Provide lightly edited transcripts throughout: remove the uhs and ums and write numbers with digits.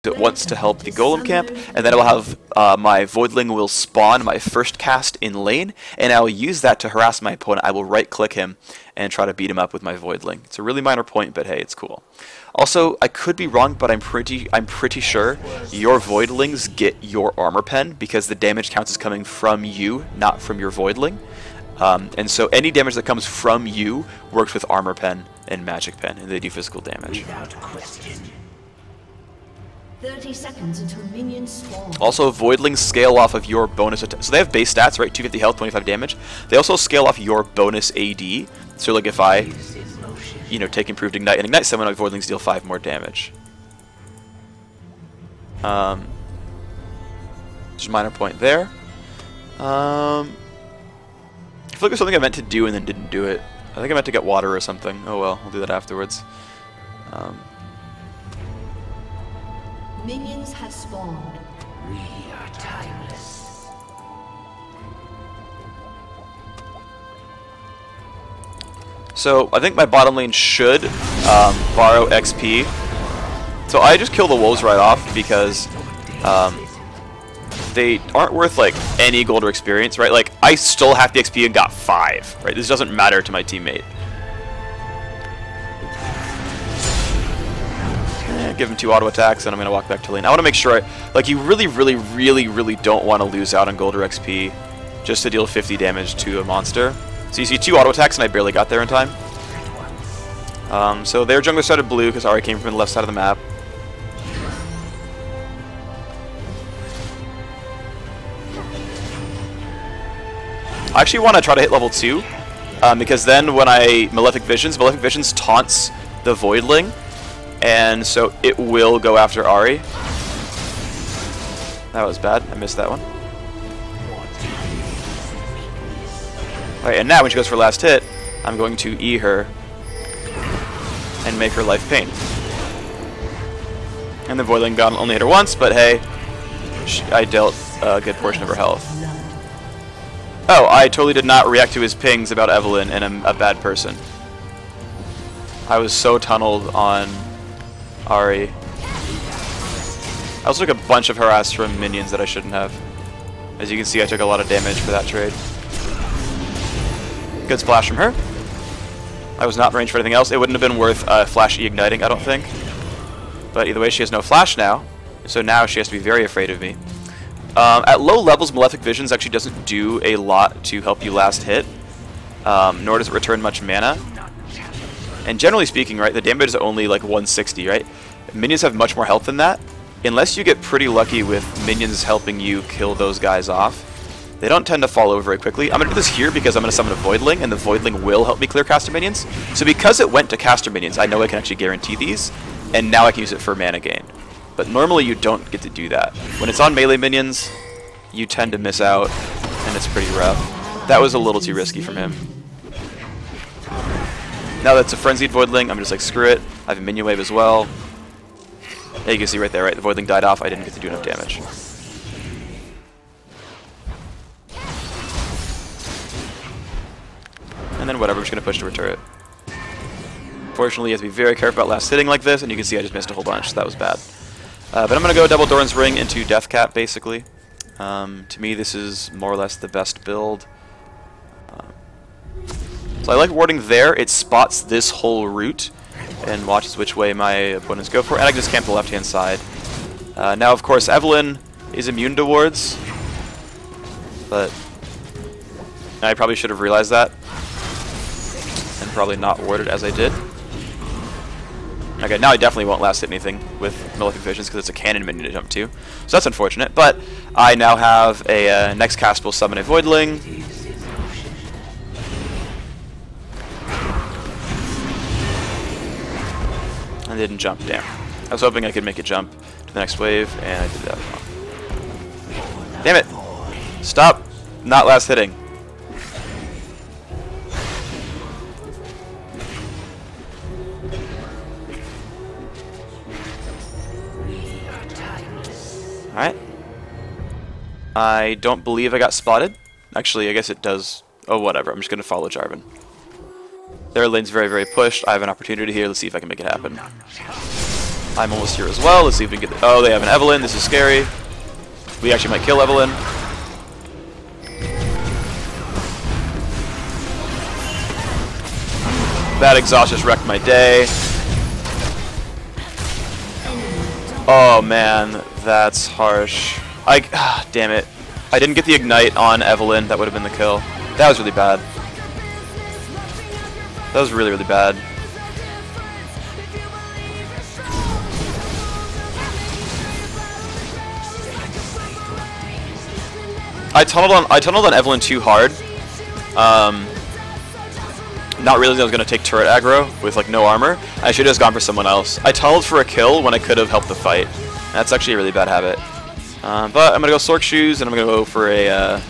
it once to help the golem camp, and then I will have my voidling will spawn my first cast in lane, and I will use that to harass my opponent. I will right click him and try to beat him up with my voidling. It's a really minor point, but hey, it's cool. Also, I could be wrong, but I'm pretty sure your voidlings get your armor pen because the damage counts as coming from you, not from your voidling. And so any damage that comes from you works with armor pen and magic pen, and they do physical damage. Without question. 30 seconds until minions spawn. Also, voidlings scale off of your bonus attack. So they have base stats, right? 250 health, 25 damage. They also scale off your bonus AD. So like if I, you know, take improved ignite and ignite someone, my voidlings deal 5 more damage. Just a minor point there. I feel like there's something I meant to do and then didn't do it. I think I meant to get water or something. Oh well, I'll do that afterwards. Minions have spawned. We are timeless. So I think my bottom lane should borrow XP. So I just kill the wolves right off because they aren't worth like any gold or experience, right? Like I stole half the XP and got 5, right? This doesn't matter to my teammate. Give him 2 auto attacks, and I'm gonna walk back to lane. I want to make sure, like, you really don't want to lose out on gold or XP just to deal 50 damage to a monster. So you see 2 auto attacks, and I barely got there in time. So their jungler started blue because Ahri came from the left side of the map. I actually want to try to hit level 2 because then when I Malefic Visions taunts the Voidling. And so it will go after Ahri. That was bad. I missed that one. Alright, and now when she goes for last hit, I'm going to E her and make her life pain. And the Voidling gun only hit her once, but hey, I dealt a good portion of her health. Oh, I totally did not react to his pings about Evelyn, and I'm a bad person. I was so tunneled on Ahri. I also took a bunch of harass from minions that I shouldn't have. As you can see, I took a lot of damage for that trade. Good splash from her. I was not in range for anything else. It wouldn't have been worth flash E-igniting, I don't think. But either way, she has no flash now, so now she has to be very afraid of me. At low levels, Malefic Visions actually doesn't do a lot to help you last hit, nor does it return much mana. And generally speaking, right, the damage is only like 160, right? Minions have much more health than that. Unless you get pretty lucky with minions helping you kill those guys off, they don't tend to fall over very quickly. I'm going to do this here because I'm going to summon a Voidling, and the Voidling will help me clear caster minions. So because it went to caster minions, I know I can actually guarantee these, and now I can use it for mana gain. But normally you don't get to do that. When it's on melee minions, you tend to miss out, and it's pretty rough. That was a little too risky from him. Now that's a frenzied Voidling, I'm just like, screw it. I have a minion wave as well. Yeah, you can see right there, right? The Voidling died off, I didn't get to do enough damage. And then whatever, I'm just going to push to return it. Fortunately, you have to be very careful about last hitting like this, and you can see I just missed a whole bunch, so that was bad. But I'm going to go double Doran's Ring into Death Cap, basically. To me, this is more or less the best build. So I like warding there. It spots this whole route and watches which way my opponents go for it. And I can just camp the left-hand side. Now, of course, Evelyn is immune to wards. But I probably should have realized that. And probably not warded as I did. Okay, now I definitely won't last hit anything with Malefic Visions because it's a cannon minion to jump to. So that's unfortunate. But I now have a next cast will summon a Voidling. I didn't jump, damn. I was hoping I could make it jump to the next wave, and I did that wrong. Damn it! Stop not last hitting. Alright. I don't believe I got spotted. Actually, I guess it does. Oh, whatever. I'm just going to follow Jarvan. Their lane's very, very pushed. I have an opportunity here. Let's see if I can make it happen. I'm almost here as well. Let's see if we can get... Oh, they have an Evelyn. This is scary. We actually might kill Evelyn. That exhaust just wrecked my day. Oh man, that's harsh. Damn it. I didn't get the ignite on Evelyn. That would have been the kill. That was really bad. That was really, really bad. I tunneled on Evelyn too hard. Not realizing I was going to take turret aggro with like no armor. I should have just gone for someone else. I tunneled for a kill when I could have helped the fight. That's actually a really bad habit. But I'm going to go Sork Shoes, and I'm going to go for a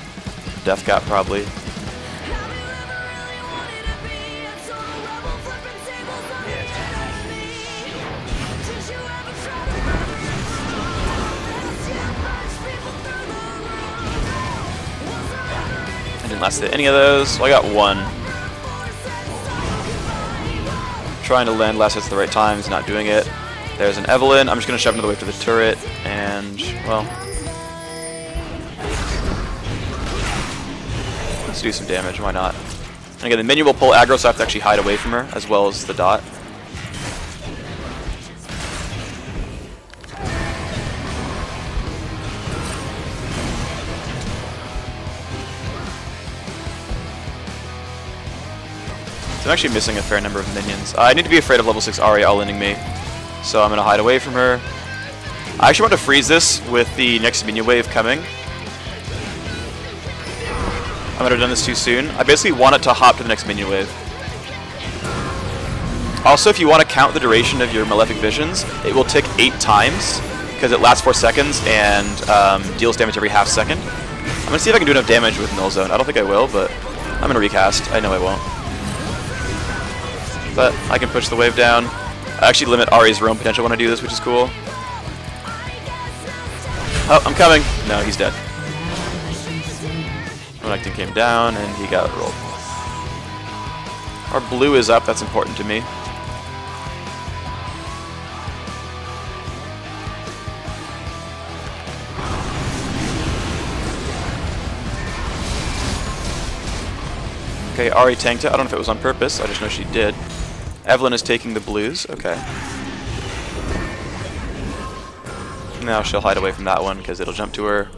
Death Cap probably. I didn't last hit any of those, so I got one. Trying to land last hits at the right times, not doing it. There's an Evelyn. I'm just going to shove another wave to the turret, and, well, let's do some damage, why not? And again, the minion will pull aggro, so I have to actually hide away from her, as well as the dot. I'm actually missing a fair number of minions. I need to be afraid of level 6 Ahri all-inning me, so I'm going to hide away from her. I actually want to freeze this with the next minion wave coming. I might have done this too soon. I basically want it to hop to the next minion wave. Also, if you want to count the duration of your Malefic Visions, it will tick 8 times, because it lasts 4 seconds and deals damage every half second. I'm going to see if I can do enough damage with Null Zone. I don't think I will, but I'm going to recast. I know I won't. But I can push the wave down. I actually limit Ahri's roam potential when I do this, which is cool. Oh, I'm coming. No, he's dead. Renekton came down, and he got rolled. Our blue is up. That's important to me. Okay, Ahri tanked it. I don't know if it was on purpose. I just know she did. Evelyn is taking the blues. Okay. Now she'll hide away from that one because it'll jump to her.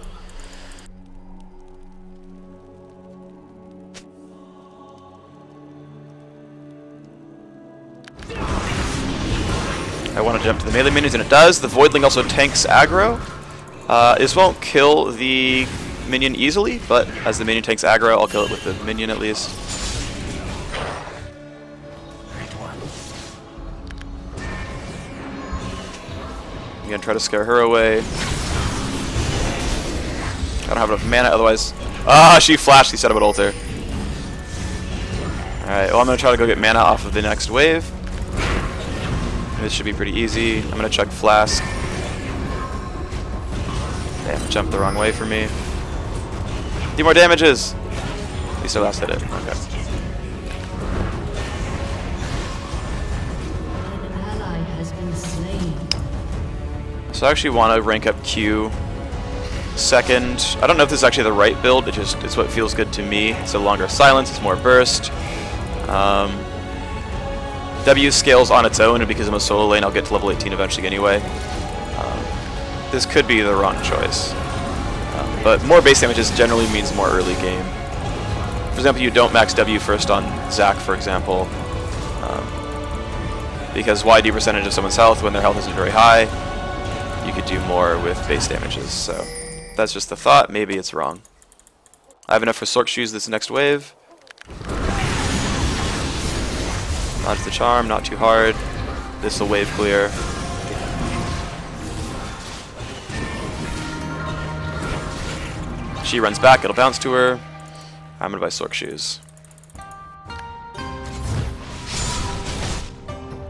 I want to jump to the melee minions, and it does. The Voidling also tanks aggro. This won't kill the minion easily, but as the minion tanks aggro, I'll kill it with the minion at least. I'm gonna try to scare her away. I don't have enough mana, otherwise... Ah, she flashed the set of an altar. Alright, well I'm gonna try to go get mana off of the next wave. This should be pretty easy. I'm gonna chug Flask. Damn, jumped the wrong way for me. 2 more damages! At least I last hit it. Okay. So I actually want to rank up Q second. I don't know if this is actually the right build, it's what feels good to me. It's a longer silence, it's more burst. W scales on its own, and because I'm a solo lane, I'll get to level 18 eventually anyway. This could be the wrong choice. But more base damages generally means more early game. For example, you don't max W first on Zac, for example, because YD percentage of someone's health when their health isn't very high. You could do more with base damages, so that's just the thought. Maybe it's wrong. I have enough for Sork Shoes this next wave. Dodge the charm, not too hard. This will wave clear. She runs back, it'll bounce to her. I'm gonna buy Sork Shoes.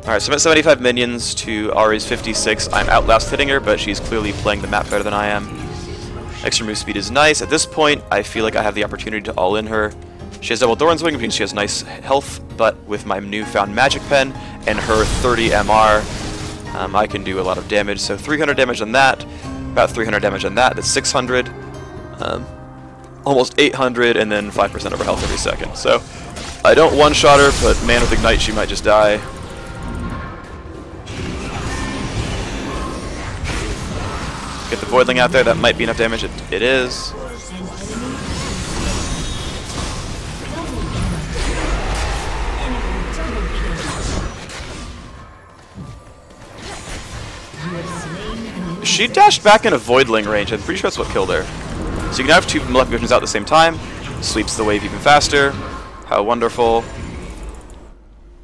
Alright, so I'm at 75 minions to Ahri's 56. I'm outlast hitting her, but she's clearly playing the map better than I am. Extra move speed is nice. At this point, I feel like I have the opportunity to all-in her. She has double Doran's Wing, which means she has nice health, but with my newfound Magic Pen and her 30 MR, I can do a lot of damage. So 300 damage on that, about 300 damage on that. That's 600, almost 800, and then 5% of her health every second. So I don't one-shot her, but man, with Ignite, she might just die. Get the Voidling out there. That might be enough damage. It is. She dashed back into Voidling range. I'm pretty sure that's what killed her. So you can have 2 Malefic Visions out at the same time. Sweeps the wave even faster. How wonderful.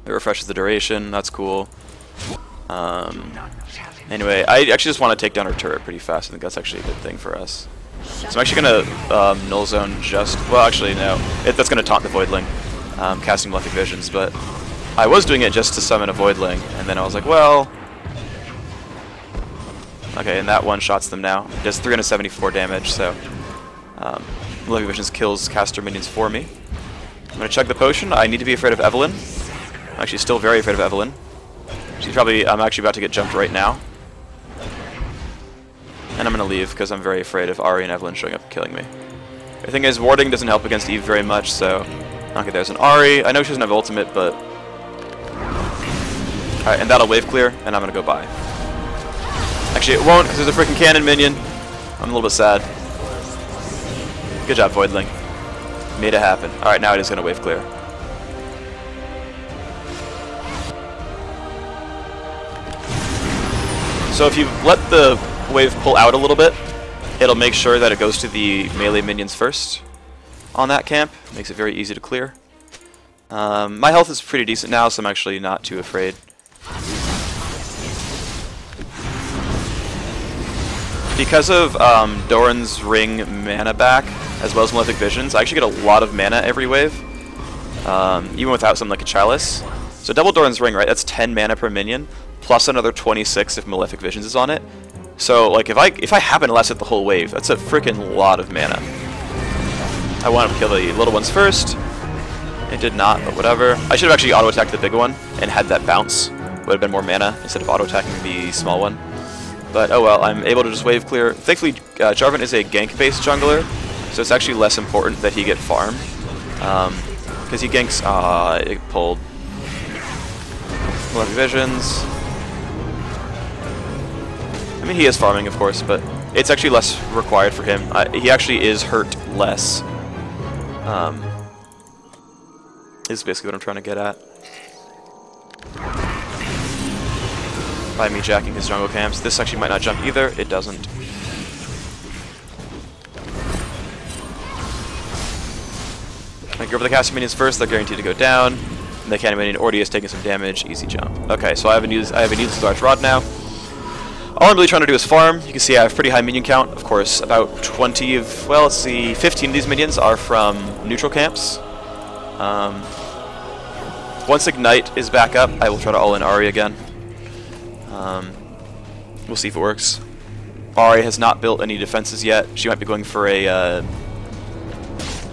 It refreshes the duration. That's cool. Anyway, I actually just want to take down her turret pretty fast. I think that's actually a good thing for us. So I'm actually going to Null Zone just... Well, actually, no. That's going to taunt the Voidling, casting Malefic Visions. But I was doing it just to summon a Voidling. And then I was like, well... Okay, and that one-shots them now. It does 374 damage, so... Malefic Visions kills caster minions for me. I'm going to chug the potion. I need to be afraid of Evelyn. I'm actually still very afraid of Evelyn. She's probably... I'm actually about to get jumped right now. And I'm going to leave because I'm very afraid of Ahri and Evelyn showing up and killing me. The thing is, warding doesn't help against Eve very much, so... Okay, there's an Ahri. I know she doesn't have ultimate, but... Alright, and that'll wave clear, and I'm going to go by. Actually, it won't, because there's a freaking cannon minion. I'm a little bit sad. Good job, Voidling. Made it happen. Alright, now it is going to wave clear. So if you let the wave pull out a little bit, it'll make sure that it goes to the melee minions first on that camp. Makes it very easy to clear. My health is pretty decent now, so I'm actually not too afraid. Because of Doran's Ring mana back, as well as Malefic Visions, I actually get a lot of mana every wave, even without something like a Chalice. So double Doran's Ring, right, that's 10 mana per minion, plus another 26 if Malefic Visions is on it. So, like, if I happen to last it the whole wave, that's a freaking lot of mana. I wanted to kill the little ones first. It did not, but whatever. I should have actually auto-attacked the big one and had that bounce. Would have been more mana instead of auto-attacking the small one. But oh well, I'm able to just wave clear. Thankfully, Jarvan is a gank-based jungler, so it's actually less important that he get farm. Because he ganks... it pulled Malefic Visions. I mean, he is farming, of course, but it's actually less required for him. He actually is hurt less. Is basically what I'm trying to get at. By me jacking his jungle camps. This actually might not jump either. It doesn't. I go over the casting minions first. They're guaranteed to go down. And the cannon minion already is taking some damage. Easy jump. Okay, so I have a needless large rod now. All I'm really trying to do is farm. You can see I have pretty high minion count. Of course, about 20 of, well, let's see, 15 of these minions are from neutral camps. Once Ignite is back up, I will try to all-in Ahri again. We'll see if it works. Ahri has not built any defenses yet. She might be going for a...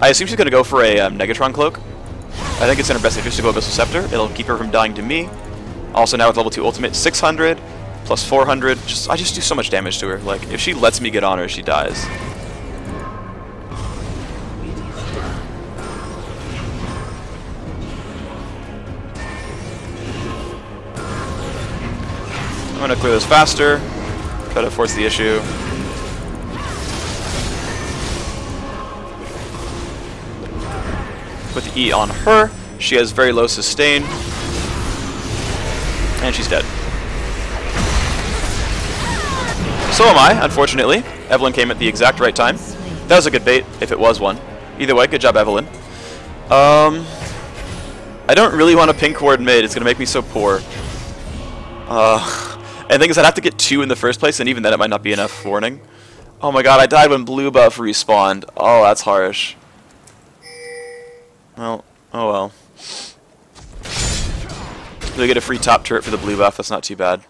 I assume she's going to go for a Negatron Cloak. I think it's in her best interest to go Abyssal Scepter. It'll keep her from dying to me. Also now with level 2 ultimate, 600 plus 400. I just do so much damage to her. Like, if she lets me get on her, she dies. I'm going to clear this faster, try to force the issue. Put the E on her. She has very low sustain. And she's dead. So am I, unfortunately. Evelyn came at the exact right time. That was a good bait, if it was one. Either way, good job, Evelyn. I don't really want a pink ward mid. It's going to make me so poor. And the thing is, I'd have to get 2 in the first place, and even then it might not be enough warning. Oh my god, I died when blue buff respawned. Oh, that's harsh. Well, oh well. We get a free top turret for the blue buff, that's not too bad.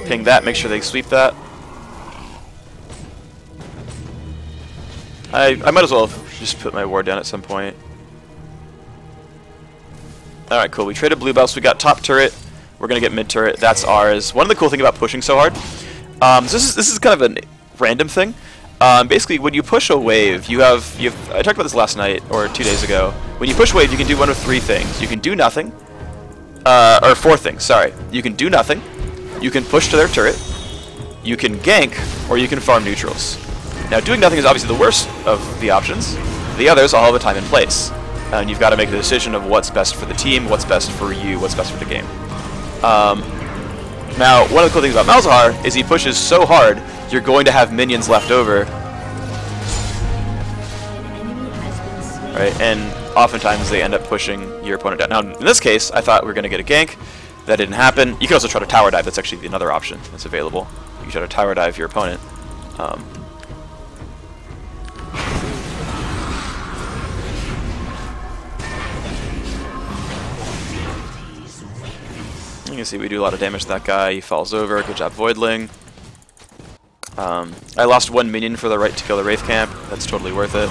Ping that, make sure they sweep that. I might as well have just put my ward down at some point. Alright, cool. We traded blue buffs. We got top turret. We're going to get mid turret. That's ours. One of the cool things about pushing so hard, this is kind of a random thing. Basically, when you push a wave, you have I talked about this last night or 2 days ago. When you push wave, you can do one of 3 things. You can do nothing, or 4 things. Sorry, you can do nothing. You can push to their turret. You can gank, or you can farm neutrals. Now, doing nothing is obviously the worst of the options. The others all have a time and place, and you've got to make the decision of what's best for the team, what's best for you, what's best for the game. Now, one of the cool things about Malzahar is he pushes so hard, you're going to have minions left over. Right, and oftentimes they end up pushing your opponent down. Now, in this case, I thought we were going to get a gank. That didn't happen. You can also try to tower dive. That's actually another option that's available. You can try to tower dive your opponent. You can see we do a lot of damage to that guy. He falls over. Good job, Voidling. I lost 1 minion for the right to kill the Wraith Camp. That's totally worth it.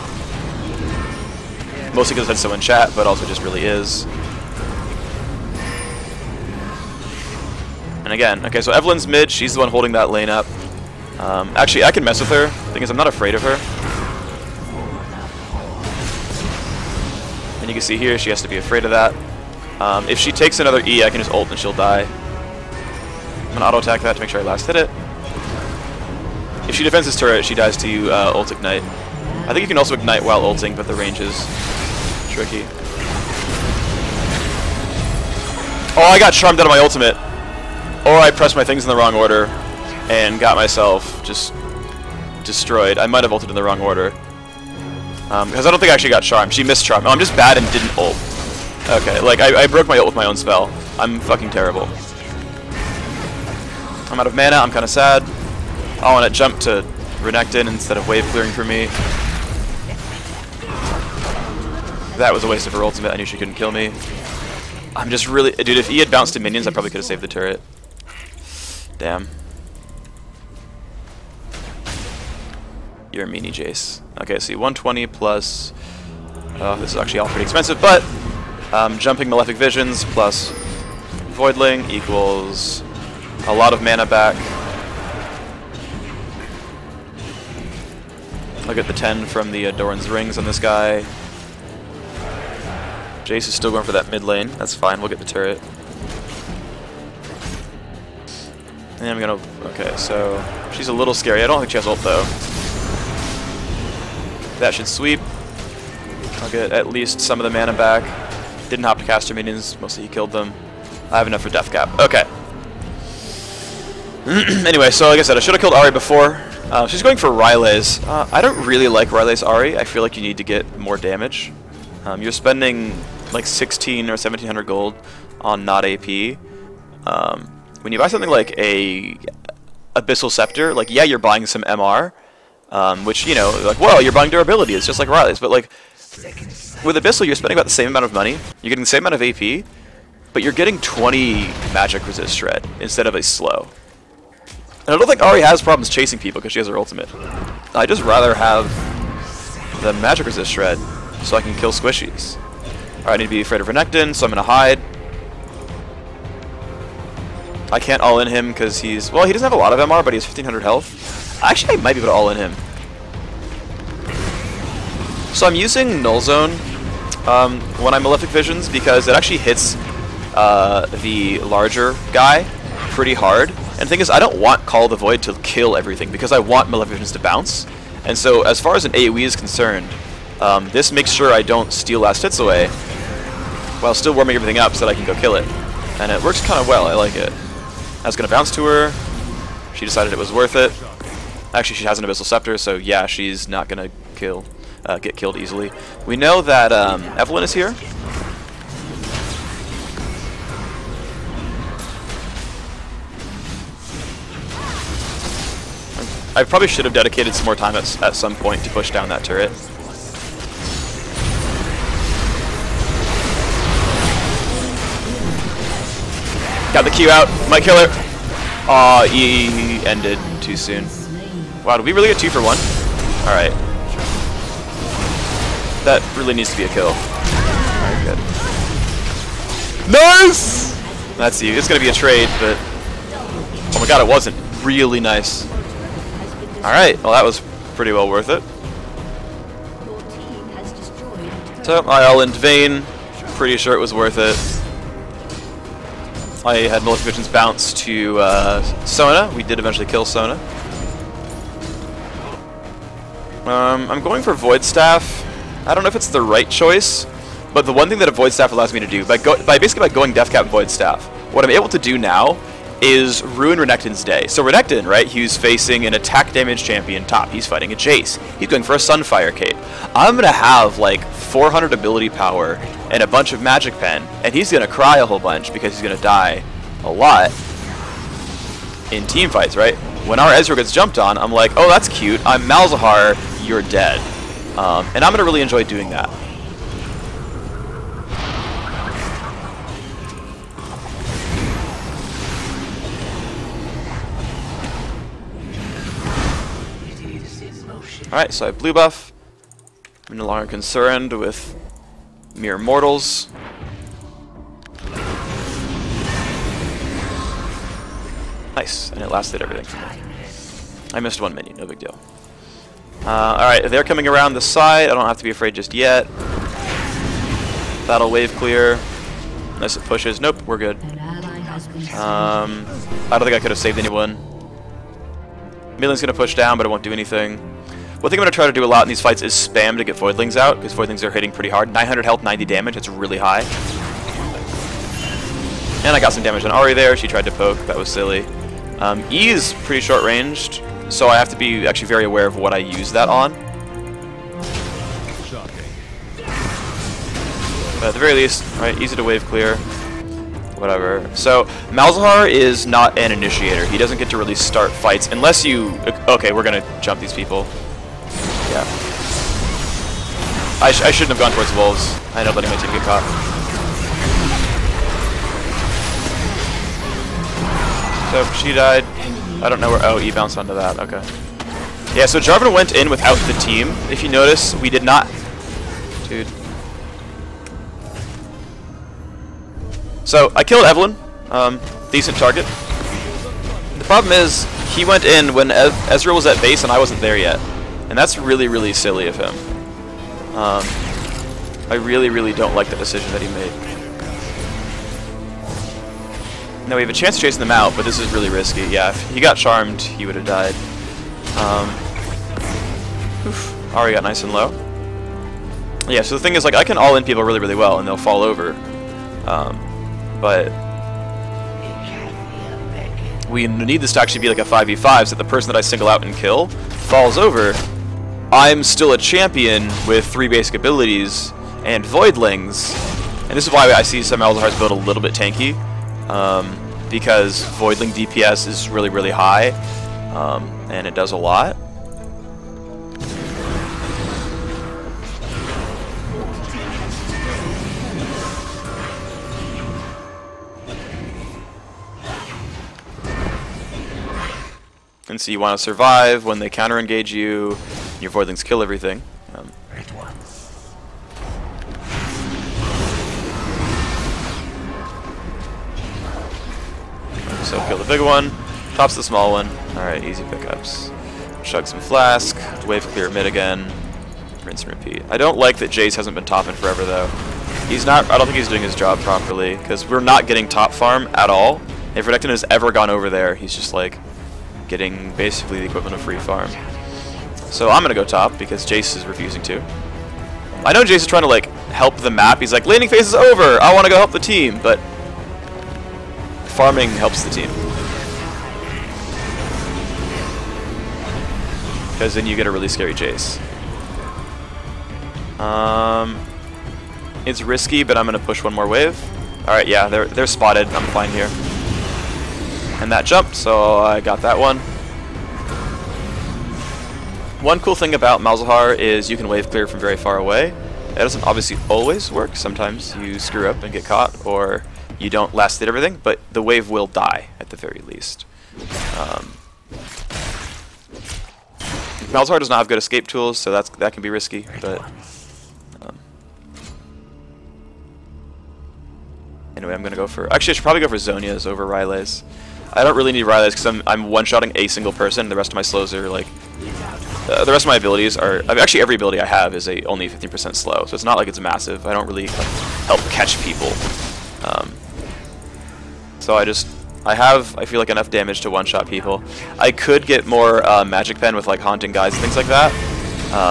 Mostly because I had someone chat, but also just really is. And again, okay, so Evelyn's mid. She's the one holding that lane up. Actually, I can mess with her. The thing is, I'm not afraid of her. And you can see here, she has to be afraid of that. If she takes another E, I can just ult and she'll die. I'm going to auto-attack that to make sure I last hit it. If she defends this turret, she dies to ult ignite. I think you can also ignite while ulting, but the range is tricky. Oh, I got charmed out of my ultimate. Or I pressed my things in the wrong order and got myself just destroyed. I might have ulted in the wrong order. Because I don't think I actually got charmed. She missed charm. Oh, I'm just bad and didn't ult. Okay, like, I broke my ult with my own spell. I'm fucking terrible. I'm out of mana. I'm kind of sad. I want to jump to Renekton instead of wave clearing for me. That was a waste of her ultimate. I knew she couldn't kill me. I'm just really... Dude, if E had bounced to minions, I probably could have saved the turret. Damn. You're a meanie, Jace. Okay, see, 120 plus... Oh, this is actually all pretty expensive, but... jumping Malefic Visions plus Voidling equals a lot of mana back. Look at the 10 from the Doran's Rings on this guy. Jace is still going for that mid lane. That's fine, we'll get the turret. And I'm gonna... Okay, so... She's a little scary. I don't think she has ult, though. That should sweep. I'll get at least some of the mana back. Didn't hop to caster minions, mostly he killed them. I have enough for death cap. Okay. Anyway, so like I said, I should have killed Ahri before. She's going for Ryle's. I don't really like Ryle's Ahri. I feel like you need to get more damage. You're spending like 16 or 1700 gold on not AP. When you buy something like a Abyssal Scepter, like, yeah, you're buying some MR, which, you know, like, well, you're buying durability. It's just like Ryle's, but like, with Abyssal, you're spending about the same amount of money. You're getting the same amount of AP, but you're getting 20 magic resist shred instead of a slow. And I don't think Ahri has problems chasing people because she has her ultimate. I just rather have the magic resist shred so I can kill squishies. Alright, I need to be afraid of Renekton, so I'm going to hide. I can't all-in him because he's... Well, he doesn't have a lot of MR, but he has 1500 health. Actually, I might be able to all-in him. So I'm using Null Zone when I'm Malefic Visions because it actually hits the larger guy pretty hard. And the thing is, I don't want Call of the Void to kill everything because I want Malefic Visions to bounce. And so as far as an AoE is concerned, this makes sure I don't steal last hits away while still warming everything up so that I can go kill it. And it works kind of well. I like it. I was going to bounce to her. She decided it was worth it. Actually, she has an Abyssal Scepter, so yeah, she's not going to get killed easily. We know that Evelyn is here. I probably should have dedicated some more time at some point to push down that turret. Got the Q out. Might kill her. Aw, E ended too soon. Wow, did we really get 2 for 1? Alright. That really needs to be a kill. Alright, good. Nice! That's you. It's going to be a trade, but... Oh my god, it wasn't. Really nice. Alright, well that was pretty well worth it. So, I all-in Vayne. Pretty sure it was worth it. I had Maleficent's bounce to Sona. We did eventually kill Sona. I'm going for Void Staff. I don't know if it's the right choice, but the one thing that a Void Staff allows me to do, basically by going Deathcap Void Staff, what I'm able to do now is ruin Renekton's day. So Renekton, right, he's facing an attack damage champion top. He's fighting a Jace. He's going for a Sunfire Cape. I'm going to have like 400 ability power and a bunch of magic pen, and he's going to cry a whole bunch because he's going to die a lot in team fights, right? When our Ezreal gets jumped on, I'm like, oh, that's cute. I'm Malzahar, you're dead. And I'm going to really enjoy doing that. Alright, so I have blue buff. I'm no longer concerned with mere mortals. Nice, and it lasted everything for me. I missed one minion, no big deal. Alright, they're coming around the side. I don't have to be afraid just yet. Battle wave clear. Unless it pushes. Nope, we're good. I don't think I could have saved anyone. Million's going to push down, but it won't do anything. One thing I'm going to try to do a lot in these fights is spam to get Voidlings out, because Voidlings are hitting pretty hard. 900 health, 90 damage, it's really high. And I got some damage on Ahri there, she tried to poke, that was silly. E is pretty short-ranged, so I have to be actually very aware of what I use that on. But at the very least, right, easy to wave clear. Whatever. So, Malzahar is not an initiator. He doesn't get to really start fights unless you... Okay, we're going to jump these people. Yeah. I shouldn't have gone towards wolves. I know letting my team get caught. So, she died. I don't know where... Oh, E bounced onto that. Okay. Yeah, so Jarvan went in without the team. If you notice, we did not... Dude. So, I killed Evelyn. Decent target. The problem is, he went in when Ezreal was at base and I wasn't there yet. And that's really, really silly of him. I really, really don't like the decision that he made. Now we have a chance of chasing them out, but this is really risky. Yeah, if he got charmed, he would have died. Ahri got nice and low. Yeah, so the thing is, like, I can all-in people really, really well, and they'll fall over. But we need this to actually be like a 5v5, so that the person that I single out and kill falls over. I'm still a champion with 3 basic abilities and Voidlings, and this is why I see some Malzahar's build a little bit tanky, because Voidling DPS is really, really high, and it does a lot. And so you want to survive when they counter-engage you, and your Voidlings kill everything. So kill the big one, tops the small one. Alright, easy pickups. Chug some flask, wave clear mid again, rinse and repeat. I don't like that Jace hasn't been topping forever though. He's not, I don't think he's doing his job properly, because we're not getting top farm at all. If Renekton has ever gone over there, he's just like getting basically the equivalent of free farm. So I'm gonna go top because Jace is refusing to. I know Jace is trying to like help the map. He's like, laning phase is over, I want to go help the team, but farming helps the team. Because then you get a really scary Jace. It's risky, but I'm gonna push one more wave. Alright, yeah, they're spotted. I'm fine here. And that jump, so I got that one. One cool thing about Malzahar is you can wave clear from very far away. That doesn't obviously always work. Sometimes you screw up and get caught, or you don't last hit everything, but the wave will die at the very least. Malzahar does not have good escape tools, so that can be risky, but Anyway, I'm gonna go for. Actually, I should probably go for Zonia's over Riley's. I don't really need Riley's because I'm one-shotting a single person. The rest of my slows are like. The rest of my abilities are. I mean, actually, every ability I have is only 15% slow, so it's not like it's massive. I don't really help catch people. So I feel like enough damage to one-shot people. I could get more magic pen with like haunting guys and things like that.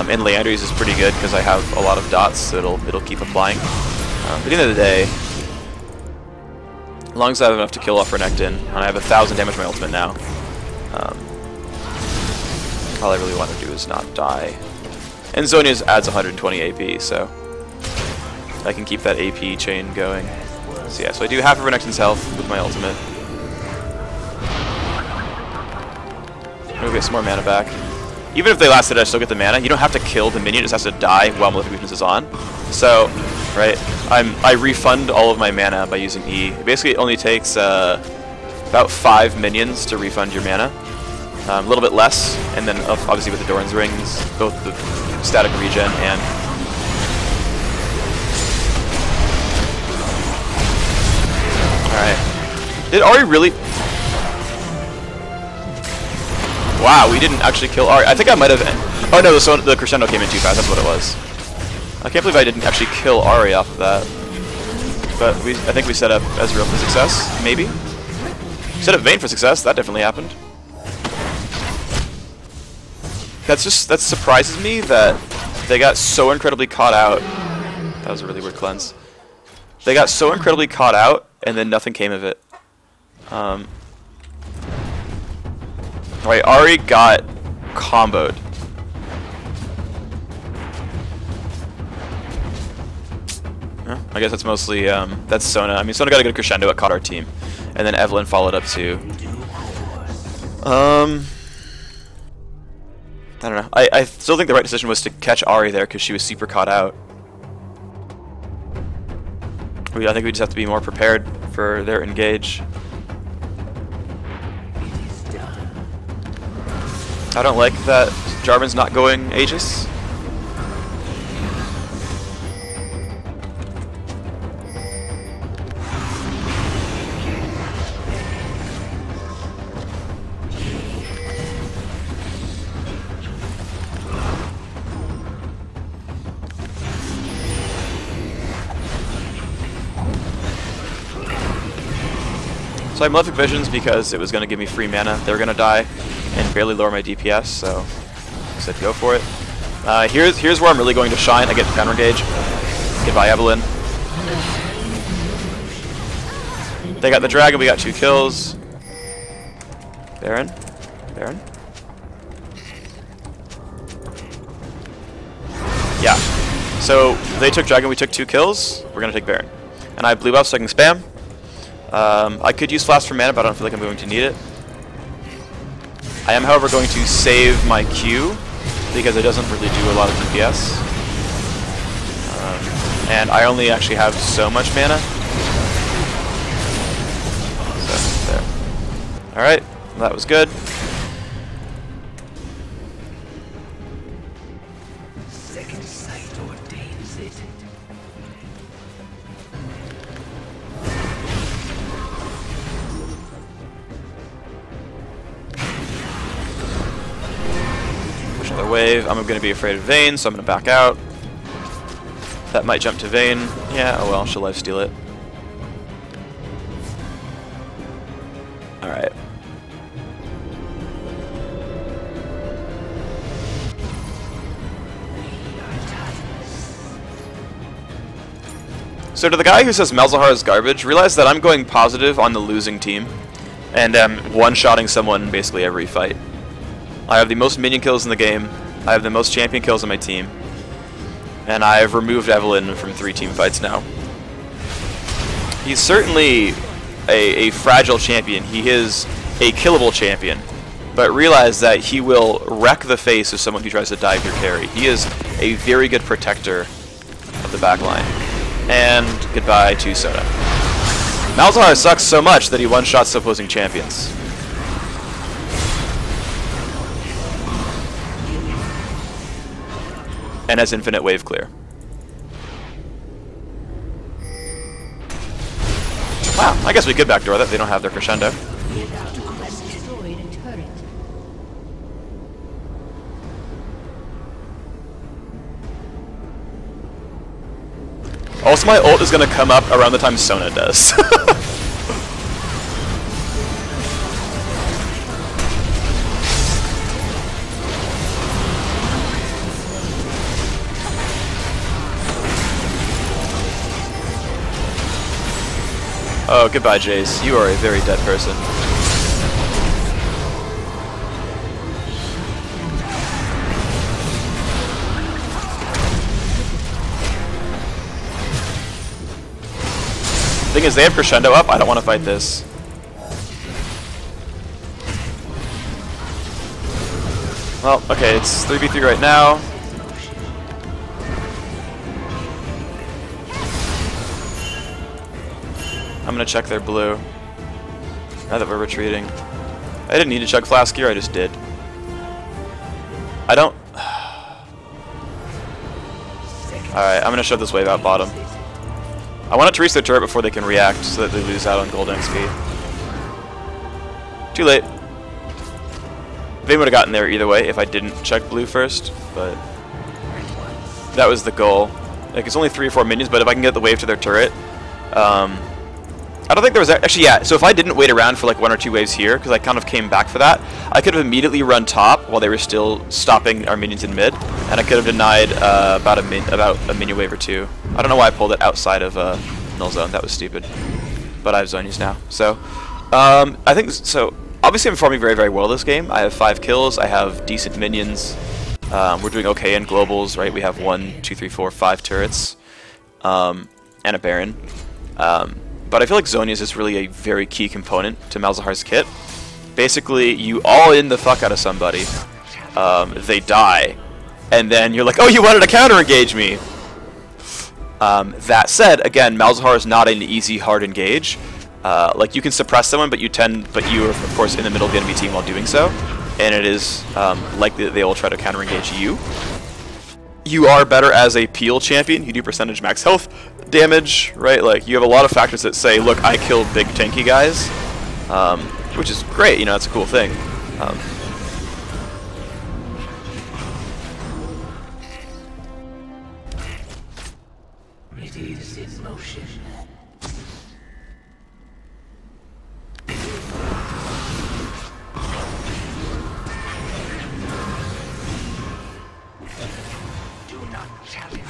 And Leandry's is pretty good because I have a lot of dots, so it'll keep applying. But at the end of the day, as long as I have enough to kill off Renekton, and I have 1,000 damage to my ultimate now, all I really want to do is not die. And Zonia's adds 120 AP, so I can keep that AP chain going. So yeah, so I do half of Renekton's health with my ultimate. Maybe get some more mana back. Even if they lasted, I still get the mana. You don't have to kill the minion; it just has to die while Malefic Weakness is on. So, right, I refund all of my mana by using E. It basically only takes about 5 minions to refund your mana. A little bit less, and then obviously with the Doran's rings, both the static regen and. All right, did Ahri really? Wow, we didn't actually kill Ahri. I think I might have. Oh no, the crescendo came in too fast. That's what it was. I can't believe I didn't actually kill Ahri off of that. But I think we set up Ezreal for success. Maybe. Set up Vayne for success. That definitely happened. That surprises me that they got so incredibly caught out. That was a really weird cleanse. They got so incredibly caught out, and then nothing came of it. Alright, Ahri got comboed. I guess that's mostly, that's Sona. I mean, Sona got a good crescendo, it caught our team. And then Evelyn followed up too. I don't know. I still think the right decision was to catch Ahri there because she was super caught out. I think we just have to be more prepared for their engage. I don't like that Jarvan's not going Aegis. So I Malefic Visions because it was going to give me free mana. They were going to die and barely lower my DPS, so I said go for it. Here's where I'm really going to shine. I get counter engage. Goodbye, Evelyn. They got the dragon. We got 2 kills. Baron. Yeah. So they took dragon. We took 2 kills. We're going to take Baron. And I blue buff so I can spam. I could use Flask for mana, but I don't feel like I'm going to need it. I am, however, going to save my Q because it doesn't really do a lot of DPS. And I only actually have so much mana. So, there. Alright, well, that was good. Second sight ordains it. Another wave. I'm going to be afraid of Vayne, so I'm going to back out. That might jump to Vayne. Yeah, oh well, she'll lifesteal it. Alright. So to the guy who says Malzahar is garbage, realize that I'm going positive on the losing team. And one-shotting someone basically every fight. I have the most minion kills in the game. I have the most champion kills on my team. And I have removed Evelyn from 3 team fights now. He's certainly a fragile champion. He is a killable champion. But realize that he will wreck the face of someone who tries to dive your carry. He is a very good protector of the backline. And goodbye to Sona. Malzahar sucks so much that he one-shots opposing champions. And has infinite wave clear. Wow, I guess we could backdoor that. They don't have their crescendo. Has destroyed a turret. Also, my ult is going to come up around the time Sona does. Oh, goodbye, Jace. You are a very dead person. Thing is, they have crescendo up. I don't want to fight this. Well, okay, it's 3v3 right now. I'm gonna check their blue. Now that we're retreating. I didn't need to check Flask here, I just did. I don't... Alright, I'm gonna shove this wave out bottom. I want it to reach their turret before they can react so that they lose out on gold XP. Too late. They would have gotten there either way if I didn't check blue first, but that was the goal. Like, it's only 3 or 4 minions, but if I can get the wave to their turret, I don't think there was actually, yeah, so if I didn't wait around for like 1 or 2 waves here, because I kind of came back for that, I could have immediately run top while they were still stopping our minions in mid, and I could have denied about a minion wave or 2. I don't know why I pulled it outside of null zone. That was stupid. But I have zonies now. So, I think, so, obviously I'm performing very, very well this game. I have 5 kills. I have decent minions. We're doing okay in globals, right? We have 1, 2, 3, 4, 5 turrets, and a Baron. But I feel like Zonias is really a very key component to Malzahar's kit. Basically, you all in the fuck out of somebody, they die, and then you're like, oh, you wanted to counter-engage me! That said, again, Malzahar is not an easy, hard engage. Like, you can suppress someone, but you are, of course, in the middle of the enemy team while doing so, and it is likely that they will try to counter-engage you. You are better as a peel champion. You do percentage max health damage, right? Like, you have a lot of factors that say, look, I kill big tanky guys, which is great, you know, that's a cool thing. It is in motion. Do not challenge.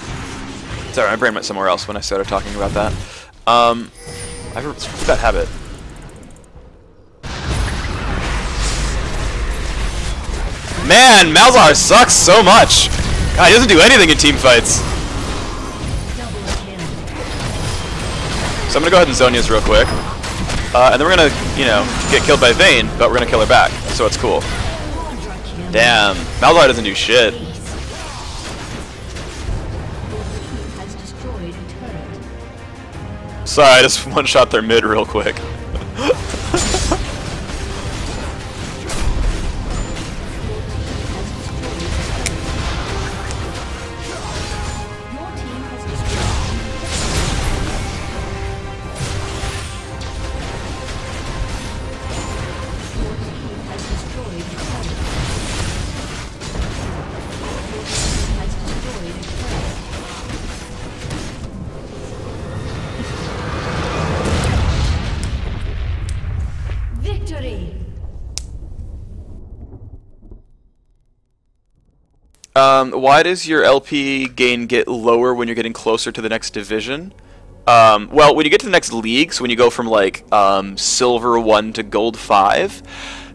Sorry, my brain went somewhere else when I started talking about that. I have a bad habit. Man, Malzahar sucks so much! God, he doesn't do anything in team fights. So I'm gonna go ahead and Zonias real quick. And then we're gonna, you know, get killed by Vayne, but we're gonna kill her back, so it's cool. Damn, Malzahar doesn't do shit. Sorry, I just one-shot their mid real quick. Why does your LP gain get lower when you're getting closer to the next division? Well, when you get to the next league, so when you go from like Silver 1 to Gold 5,